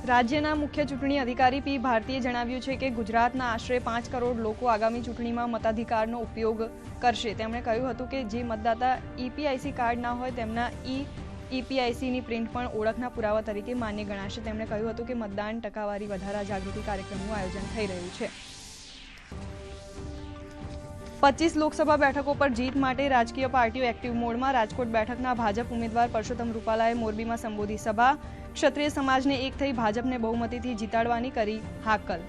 રાજ્યના મુખ્ય ચૂંટણી અધિકારી પી ભારતીએ જણાવ્યું છે કે ગુજરાતના આશરે 5 કરોડ લોકો આગામી ચૂંટણીમાં મતાધિકારનો ઉપયોગ કરશે। તેમણે કહ્યું હતું કે જે મતદાતા ઈપીઆઈસી કાર્ડ ના હોય તેમના ઈપીઆઈસીની પ્રિન્ટ પણ ઓળખના પુરાવા તરીકે માન્ય ગણાશે। તેમણે કહ્યું હતું કે મતદાન ટકાવારી વધારા જાગૃતિ કાર્યક્રમનું આયોજન થઈ રહ્યું છે। 25 લોકસભા બેઠકો પર જીત માટે રાજકીય પાર્ટીઓ એક્ટિવ મોડમાં। રાજકોટ બેઠકના ભાજપ ઉમેદવાર પરસોત્તમ રૂપાલાએ મોરબીમાં સંબોધી સભા। ક્ષત્રિય સમાજને એક થઈ ભાજપને બહુમતીથી જીતાડવાની કરી હાકલ।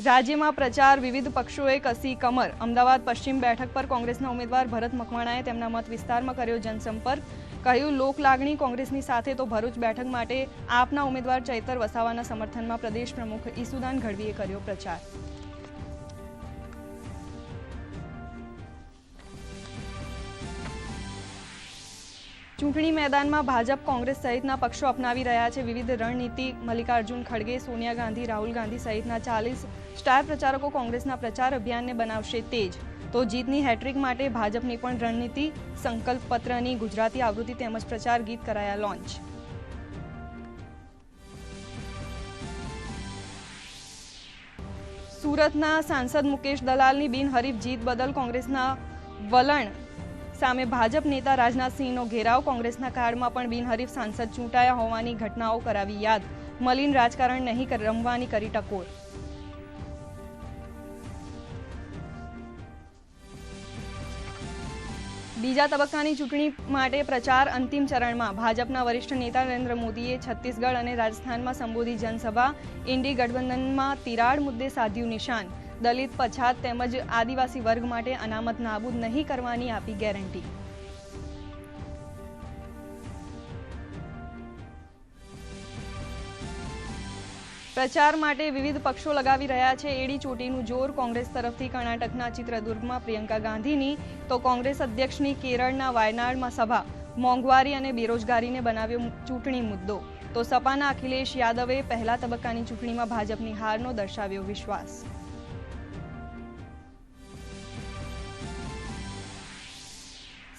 રાજ્યમાં પ્રચાર વિવિધ પક્ષોએ કસી કમર। અમદાવાદ પશ્ચિમ બેઠક પર કોંગ્રેસના ઉમેદવાર ભરત મકવાણાએ તેમના મત વિસ્તારમાં કર્યો જનસંપર્ક। કહ્યું લોક લાગણી કોંગ્રેસની સાથે તો ભરૂચ બેઠક માટે આપના ઉમેદવાર ચૈતર વસાવાના સમર્થનમાં પ્રદેશ પ્રમુખ ઈસુદાન ગઢવીએ કર્યો પ્રચાર। ચૂંટણી મેદાનમાં ભાજપ કોંગ્રેસ સહિતના પક્ષો અપનાવી રહ્યા છે વિવિધ રણનીતિ। મલ્લિકાર્જુન ખડગે, સોનિયા ગાંધી, રાહુલ ગાંધી સહિતના 40 સ્ટાર પ્રચારકો કોંગ્રેસના પ્રચાર અભિયાનને બનાવશે તેજ। તો જીતની હેટ્રિક માટે ભાજપની પણ રણનીતિ। સંકલ્પ પત્રની ગુજરાતી આવૃત્તિ તેમજ પ્રચાર ગીત કરાયા લોન્ચ। સુરતના સાંસદ મુકેશ દલાલની બિનહરીફ જીત બદલ કોંગ્રેસના વલણ સામે ભાજપ નેતા રાજનાથસિંહનો ઘેરાવ। કોંગ્રેસના કાળમાં પણ બિનહરીફ સાંસદ ચૂંટાયા હોવાની ઘટનાઓ કરાવી યાદ। મલિન રાજકારણ નહીં રમવાની કરી ટકોર। બીજા તબક્કાની ચૂંટણી માટે પ્રચાર અંતિમ ચરણમાં। ભાજપના વરિષ્ઠ નેતા નરેન્દ્ર મોદીએ છત્તીસગઢ અને રાજસ્થાનમાં સંબોધી જનસભા। ઇન્ડી ગઠબંધનમાં તિરાડ મુદ્દે સાધ્યું નિશાન। દલિત, પછાત તેમજ આદિવાસી વર્ગ માટે અનામત નાબૂદ નહીં કરવાની આપી ગેરંટી। પ્રચાર માટે વિવિધ પક્ષો લગાવી રહ્યા છે એડી ચોટીનું જોર। કોંગ્રેસ તરફથી કર્ણાટકના ચિત્રદુર્ગમાં પ્રિયંકા ગાંધીની તો કોંગ્રેસ અધ્યક્ષની કેરળના વાયનાડમાં સભા। મોંઘવારી અને બેરોજગારીને બનાવ્યો ચૂંટણી મુદ્દો। તો સપાના અખિલેશ યાદવે પહેલા તબક્કાની ચૂંટણીમાં ભાજપની હારનો દર્શાવ્યો વિશ્વાસ।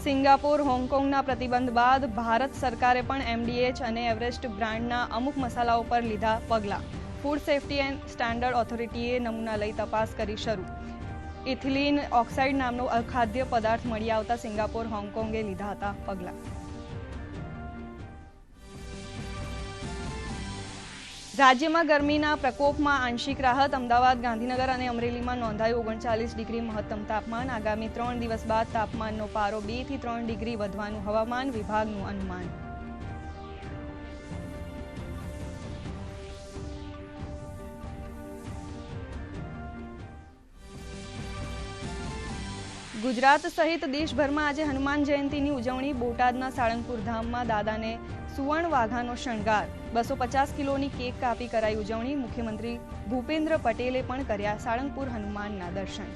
સિંગાપોર, હોંગકોંગના પ્રતિબંધ બાદ ભારત સરકારે પણ એમડીએચ અને એવરેસ્ટ બ્રાન્ડના અમુક મસાલાઓ પર લીધા પગલાં। ફૂડ સેફ્ટી એન્ડ સ્ટાન્ડર્ડ ઓથોરિટીએ નમૂના લઈ તપાસ કરી શરૂ। ઇથિલિન ઓક્સાઇડ નામનો અખાદ્ય પદાર્થ મળી આવતા સિંગાપોર, હોંગકોંગે લીધા હતા પગલાં। રાજ્યમાં ગરમીના પ્રકોપમાં આંશિક રાહત। અમદાવાદ, ગાંધીનગર અને અમરેલીમાં નોંધાયું 39 ડિગ્રી મહત્તમ તાપમાન। આગામી 3 દિવસ બાદ તાપમાનનો પારો 2 થી 3 ડિગ્રી વધવાનું હવામાન વિભાગનું અનુમાન। ગુજરાત સહિત દેશભરમાં આજે હનુમાન જયંતીની ઉજવણી। બોટાદના સાળંગપુર ધામમાં દાદાને સુવર્ણ વાઘાનો શણગાર। 250 કિલોની કેક કાપી કરાઈ ઉજવણી। મુખ્યમંત્રી ભૂપેન્દ્ર પટેલે પણ કર્યા સાળંગપુર હનુમાનના દર્શન।